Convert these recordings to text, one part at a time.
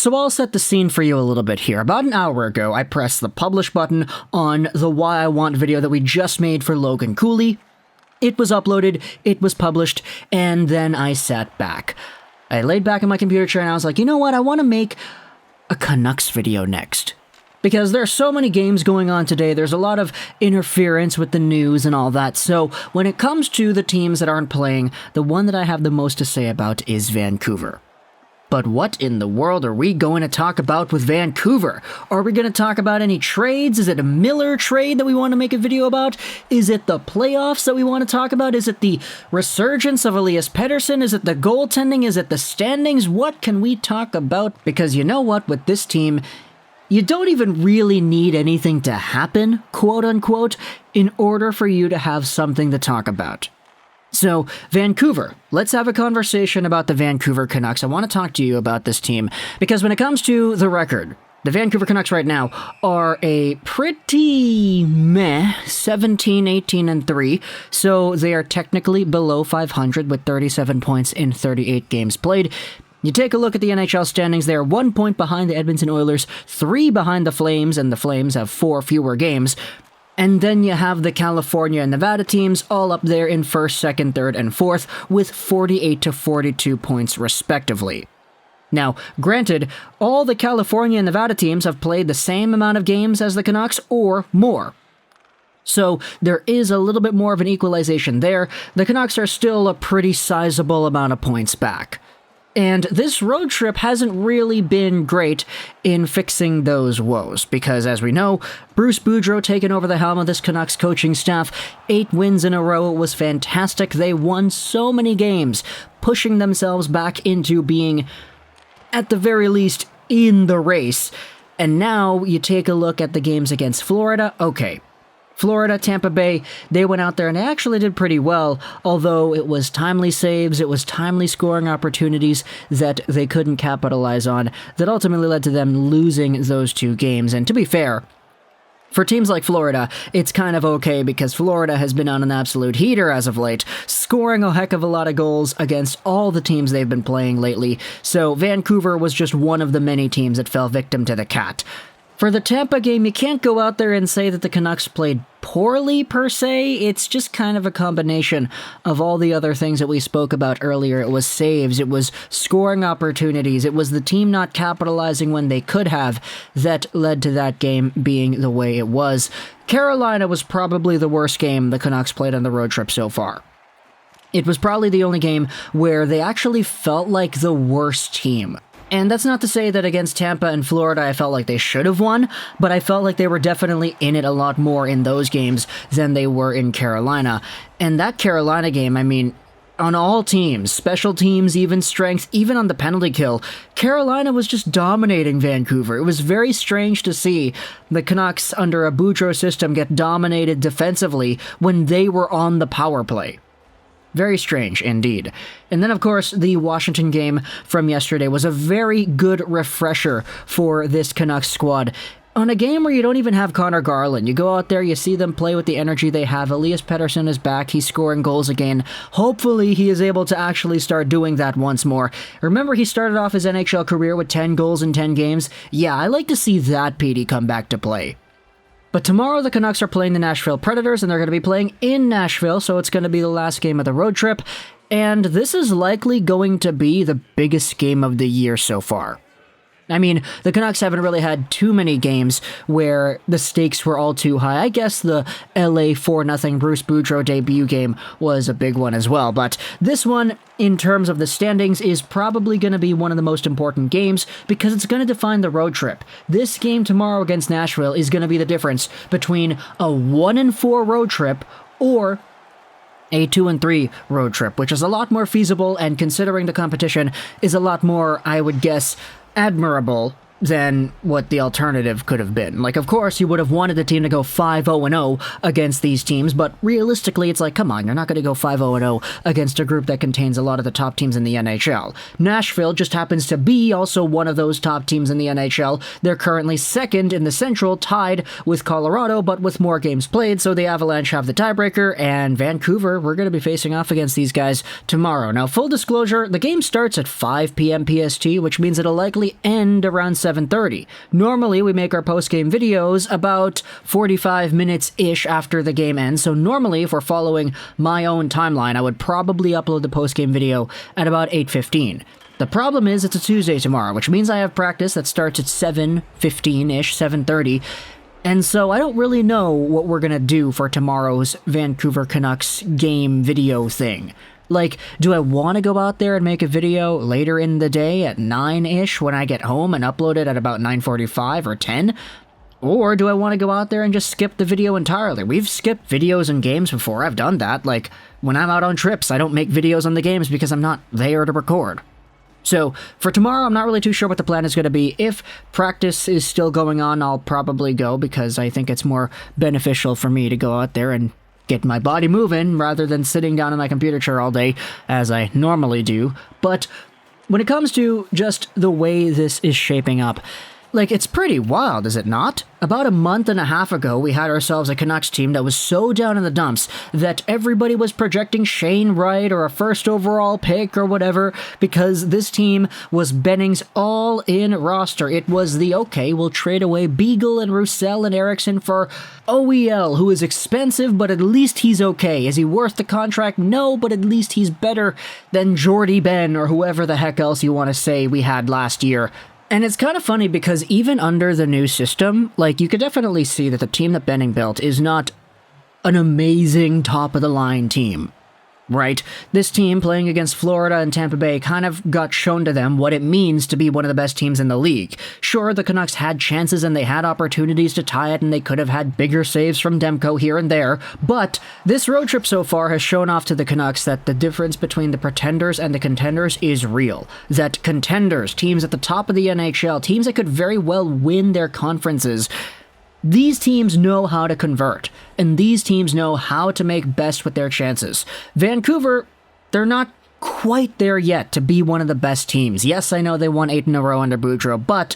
So I'll set the scene for you a little bit here. About an hour ago, I pressed the publish button on the Why I Want video that we just made for Logan Cooley. It was uploaded, it was published, and then I sat back. I laid back in my computer chair and I was like, you know what, I want to make a Canucks video next. Because there are so many games going on today, there's a lot of interference with the news and all that, so when it comes to the teams that aren't playing, the one that I have the most to say about is Vancouver. But what in the world are we going to talk about with Vancouver? Are we going to talk about any trades? Is it a Miller trade that we want to make a video about? Is it the playoffs that we want to talk about? Is it the resurgence of Elias Pettersson? Is it the goaltending? Is it the standings? What can we talk about? Because you know what, with this team, you don't even really need anything to happen, quote unquote, in order for you to have something to talk about. So, Vancouver. Let's have a conversation about the Vancouver Canucks. I want to talk to you about this team, because when it comes to the record, the Vancouver Canucks right now are a pretty meh 17, 18, and 3, so they are technically below 500 with 37 points in 38 games played. You take a look at the NHL standings, they are 1 point behind the Edvinsson Oilers, 3 behind the Flames, and the Flames have 4 fewer games. And then you have the California and Nevada teams all up there in 1st, 2nd, 3rd, and 4th with 48 to 42 points respectively. Now, granted, all the California and Nevada teams have played the same amount of games as the Canucks or more. So there is a little bit more of an equalization there. The Canucks are still a pretty sizable amount of points back. And this road trip hasn't really been great in fixing those woes, because as we know, Bruce Boudreau taking over the helm of this Canucks coaching staff, 8 wins in a row, was fantastic. They won so many games, pushing themselves back into being, at the very least, in the race. And now you take a look at the games against Florida. Okay, Florida, Tampa Bay, they went out there and they actually did pretty well, although it was timely saves, it was timely scoring opportunities that they couldn't capitalize on, that ultimately led to them losing those 2 games. And to be fair, for teams like Florida, it's kind of okay because Florida has been on an absolute heater as of late, scoring a heck of a lot of goals against all the teams they've been playing lately, so Vancouver was just one of the many teams that fell victim to the cat. For the Tampa game, you can't go out there and say that the Canucks played poorly, per se. It's just kind of a combination of all the other things that we spoke about earlier. It was saves, it was scoring opportunities, it was the team not capitalizing when they could have that led to that game being the way it was. Carolina was probably the worst game the Canucks played on the road trip so far. It was probably the only game where they actually felt like the worst team. And that's not to say that against Tampa and Florida I felt like they should have won, but I felt like they were definitely in it a lot more in those games than they were in Carolina. And that Carolina game, I mean, on all teams, special teams, even strength, even on the penalty kill, Carolina was just dominating Vancouver. It was very strange to see the Canucks under a Boudreau system get dominated defensively when they were on the power play. Very strange, indeed. And then, of course, the Washington game from yesterday was a very good refresher for this Canucks squad. On a game where you don't even have Connor Garland, you go out there, you see them play with the energy they have. Elias Pettersson is back, he's scoring goals again. Hopefully he is able to actually start doing that once more. Remember, he started off his NHL career with 10 goals in 10 games? Yeah, I like to see that Petey come back to play. But tomorrow the Canucks are playing the Nashville Predators, and they're going to be playing in Nashville, so it's going to be the last game of the road trip. And this is likely going to be the biggest game of the year so far. I mean, the Canucks haven't really had too many games where the stakes were all too high. I guess the LA 4-0 Bruce Boudreau debut game was a big one as well, but this one, in terms of the standings, is probably going to be one of the most important games because it's going to define the road trip. This game tomorrow against Nashville is going to be the difference between a 1-4 road trip or a 2-3 road trip, which is a lot more feasible and, considering the competition, is a lot more, I would guess, admirable than what the alternative could have been. Like, of course, you would have wanted the team to go 5-0-0 against these teams, but realistically, it's like, come on, you're not going to go 5-0-0 against a group that contains a lot of the top teams in the NHL. Nashville just happens to be also one of those top teams in the NHL. They're currently second in the Central, tied with Colorado, but with more games played, so the Avalanche have the tiebreaker, and Vancouver, we're going to be facing off against these guys tomorrow. Now, full disclosure, the game starts at 5 p.m. PST, which means it'll likely end around 7:30. Normally, we make our post-game videos about 45 minutes-ish after the game ends, so normally, if we're following my own timeline, I would probably upload the post-game video at about 8:15. The problem is it's a Tuesday tomorrow, which means I have practice that starts at 7:15-ish, 7:30, and so I don't really know what we're gonna do for tomorrow's Vancouver Canucks game video thing. Like, do I want to go out there and make a video later in the day at 9-ish when I get home and upload it at about 9:45 or 10? Or do I want to go out there and just skip the video entirely? We've skipped videos and games before. I've done that. Like, when I'm out on trips, I don't make videos on the games because I'm not there to record. So, for tomorrow, I'm not really too sure what the plan is going to be. If practice is still going on, I'll probably go because I think it's more beneficial for me to go out there and get my body moving rather than sitting down in my computer chair all day, as I normally do. But when it comes to just the way this is shaping up, like, it's pretty wild, is it not? About a month and a half ago, we had ourselves a Canucks team that was so down in the dumps that everybody was projecting Shane Wright or a first overall pick or whatever, because this team was Benning's all-in roster. It was the, okay, we'll trade away Beagle and Roussel and Eriksson for OEL, who is expensive, but at least he's okay. Is he worth the contract? No, but at least he's better than Jordy Ben or whoever the heck else you want to say we had last year. And it's kind of funny because even under the new system, like, you could definitely see that the team that Benning built is not an amazing top-of-the-line team, right? This team playing against Florida and Tampa Bay kind of got shown to them what it means to be one of the best teams in the league. Sure, the Canucks had chances and they had opportunities to tie it and they could have had bigger saves from Demko here and there, but this road trip so far has shown off to the Canucks that the difference between the pretenders and the contenders is real. That contenders, teams at the top of the NHL, teams that could very well win their conferences, these teams know how to convert, and these teams know how to make best with their chances. Vancouver, they're not quite there yet to be one of the best teams. Yes, I know they won 8 in a row under Boudreau, but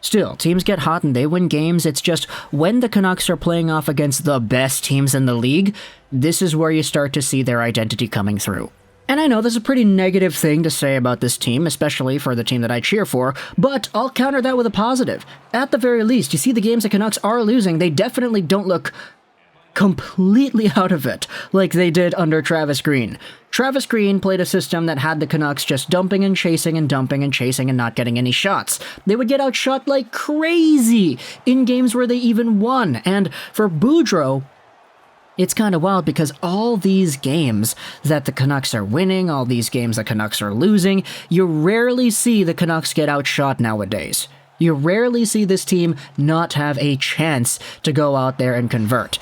still, teams get hot and they win games. It's just when the Canucks are playing off against the best teams in the league, this is where you start to see their identity coming through. And I know this is a pretty negative thing to say about this team, especially for the team that I cheer for, but I'll counter that with a positive. At the very least, you see the games the Canucks are losing, they definitely don't look completely out of it, like they did under Travis Green. Travis Green played a system that had the Canucks just dumping and chasing and dumping and chasing and not getting any shots. They would get outshot like crazy in games where they even won, and for Boudreau, it's kind of wild because all these games that the Canucks are winning, all these games the Canucks are losing, you rarely see the Canucks get outshot nowadays. You rarely see this team not have a chance to go out there and convert.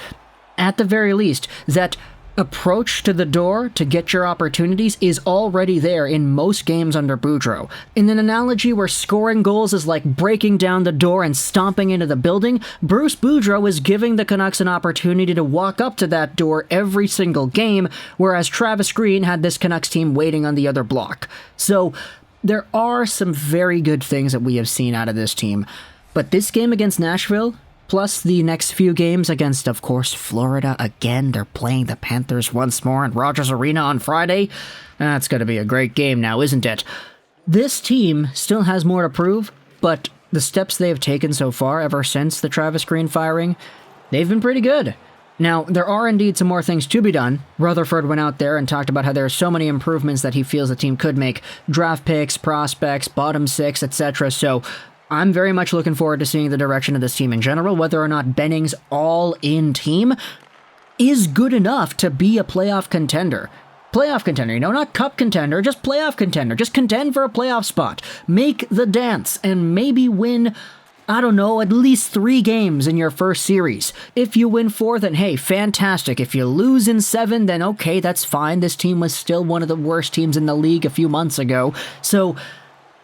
At the very least, that approach to the door to get your opportunities is already there in most games under Boudreau. In an analogy where scoring goals is like breaking down the door and stomping into the building, Bruce Boudreau is giving the Canucks an opportunity to walk up to that door every single game, whereas Travis Green had this Canucks team waiting on the other block. So there are some very good things that we have seen out of this team, but this game against Nashville, plus the next few games against, of course, Florida again. They're playing the Panthers once more in Rogers Arena on Friday. That's going to be a great game now, isn't it? This team still has more to prove, but the steps they have taken so far ever since the Travis Green firing, they've been pretty good. Now, there are indeed some more things to be done. Rutherford went out there and talked about how there are so many improvements that he feels the team could make. Draft picks, prospects, bottom six, etc. So I'm very much looking forward to seeing the direction of this team in general, whether or not Benning's all-in team is good enough to be a playoff contender. Playoff contender, not cup contender, just playoff contender. Just contend for a playoff spot. Make the dance and maybe win, I don't know, at least 3 games in your first series. If you win 4, then hey, fantastic. If you lose in 7, then okay, that's fine. This team was still one of the worst teams in the league a few months ago. So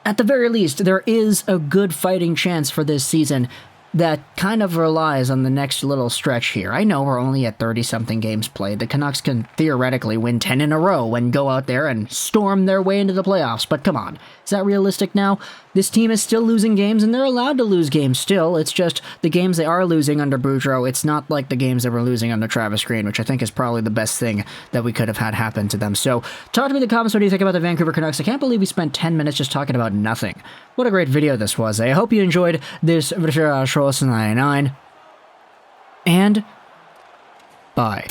at the very least, there is a good fighting chance for this season that kind of relies on the next little stretch here. I know we're only at 30-something games played. The Canucks can theoretically win 10 in a row and go out there and storm their way into the playoffs, but come on. Is that realistic now? This team is still losing games, and they're allowed to lose games still. It's just the games they are losing under Boudreau, it's not like the games they were losing under Travis Green, which I think is probably the best thing that we could have had happen to them. So, talk to me in the comments, what do you think about the Vancouver Canucks? I can't believe we spent 10 minutes just talking about nothing. What a great video this was. I hope you enjoyed this Rosén, and bye.